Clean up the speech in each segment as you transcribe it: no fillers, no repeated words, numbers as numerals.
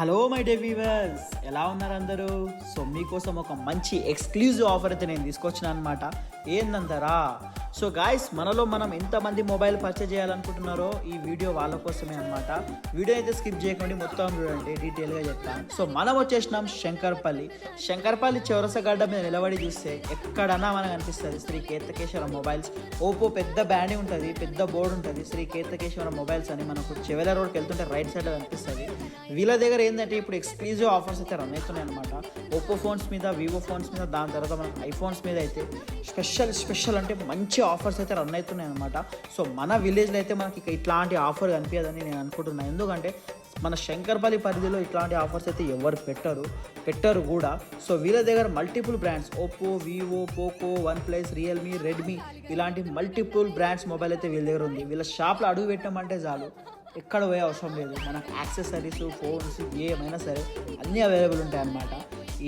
Hello my day viewers, ఎలా ఉన్నారు అందరూ? సో మీకోసం ఒక మంచి ఎక్స్క్లూజివ్ ఆఫర్ అయితే నేను తీసుకొచ్చిన అనమాట. ఏందంటారా? సో గాయస్, మనలో మనం ఎంతమంది మొబైల్ పర్చేజ్ చేయాలనుకుంటున్నారో ఈ వీడియో వాళ్ళ కోసమే అనమాట. వీడియో అయితే స్కిప్ చేయకండి, మొత్తం చూడండి, డీటెయిల్గా చెప్తాను. సో మనం వచ్చేసినాం శంకర్పల్లి చౌరసగడ్డ మీద నిలబడి చూస్తే ఎక్కడన్నా మనకు అనిపిస్తుంది శ్రీ కేతకేశ్వర మొబైల్స్. ఓపో పెద్ద బ్యాండ్ ఉంటుంది, పెద్ద బోర్డు ఉంటుంది, శ్రీ కేతకేశ్వర మొబైల్స్ అని మనకు చెవెల రోడ్కి వెళ్తుంటే రైట్ సైడ్ అనిపిస్తుంది. వీళ్ళ దగ్గర ఏంటంటే ఇప్పుడు ఎక్స్క్లూజివ్ ఆఫర్స్ అయితే రన్ అవుతున్నాయి అనమాట. ఓపో ఫోన్స్ మీద, వివో ఫోన్స్ మీద, దాని తర్వాత మనకు ఐఫోన్స్ మీద అయితే స్పెషల్ అంటే మంచి ఆఫర్స్ అయితే రన్ అవుతున్నాయి అనమాట. సో మన విలేజ్లో అయితే మనకి ఇట్లాంటి ఆఫర్ కనిపించదని నేను అనుకుంటున్నాను. ఎందుకంటే మన శంకర్పల్లి పరిధిలో ఇట్లాంటి ఆఫర్స్ అయితే ఎవరు పెట్టరు కూడా. సో వీళ్ళ దగ్గర multiple brands Oppo, Vivo, Poco, one plus, Realme, Redmi ఇలాంటి మల్టిపుల్ బ్రాండ్స్ మొబైల్ అయితే వీళ్ళ దగ్గర ఉంది. వీళ్ళ షాప్లో అడుగు పెట్టామంటే చాలు, ఎక్కడ పోయే అవసరం లేదు. మనకు యాక్సెసరీస్, ఫోన్స్ ఏమైనా సరే అన్నీ అవైలబుల్ ఉంటాయి అన్నమాట.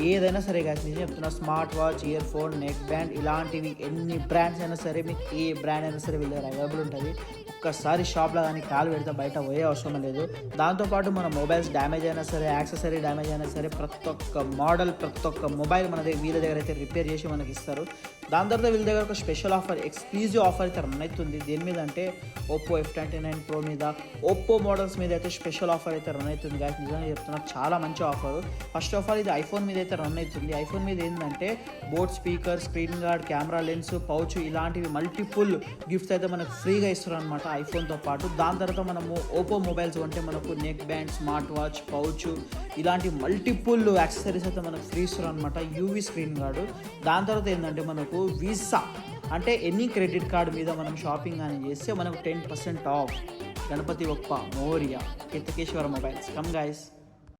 ఏదైనా సరే కాదు, నేను చెప్తున్నా, smart watch, year phone, neck band ఇలాంటివి ఎన్ని బ్రాండ్స్ అయినా సరే, మీకు ఏ బ్రాండ్ అయినా సరే వీళ్ళ దగ్గర అవైలబుల్ ఉంటుంది. ఒక్కసారి షాప్లో కానీ కాలు పెడితే బయట పోయే అవసరం లేదు. దాంతోపాటు మన మొబైల్స్ డ్యామేజ్ అయినా సరే, యాక్సెసరీ డ్యామేజ్ అయినా సరే, ప్రతి ఒక్క మోడల్, ప్రతి ఒక్క మొబైల్ మన దగ్గర వీళ్ళ దగ్గర అయితే రిపేర్ చేసి మనకి ఇస్తారు. దాని తర్వాత వీళ్ళ దగ్గర ఒక స్పెషల్ ఆఫర్, ఎక్స్క్లూజివ్ ఆఫర్ అయితే రన్ అవుతుంది. దేని మీద అంటే ఓపో F29 Pro మీద, ఓపో మోడల్స్ మీద అయితే స్పెషల్ ఆఫర్ అయితే రన్ అవుతుంది. గాయస్ నిజంగా చెప్తున్నా, చాలా మంచి ఆఫర్. ఫస్ట్ ఆఫ్ ఆల్ ఇది ఐఫోన్ మీద అయితే రన్ అవుతుంది. ఐఫోన్ మీద ఏంటంటే boat speaker, screen guard, camera lens, pouch ఇలాంటివి మల్టిపుల్ గిఫ్ట్స్ అయితే మనకు ఫ్రీగా ఇస్తారు అనమాట ఐఫోన్తో పాటు. దాని తర్వాత మనము ఓపో మొబైల్స్ అంటే మనకు neck band, smart watch, pouch ఇలాంటి మల్టిపుల్ యాక్సెసరీస్ అయితే మనకు ఫ్రీ ఇస్తారు అనమాట. UV screen guard. దాని తర్వాత ఏంటంటే మనకు వీసా అంటే ఎనీ క్రెడిట్ కార్డు మీద మనం షాపింగ్ అని చేస్తే మనకు 10% off. Ganapati Bappa Morya, Ketakeshwara mobiles. Come guys.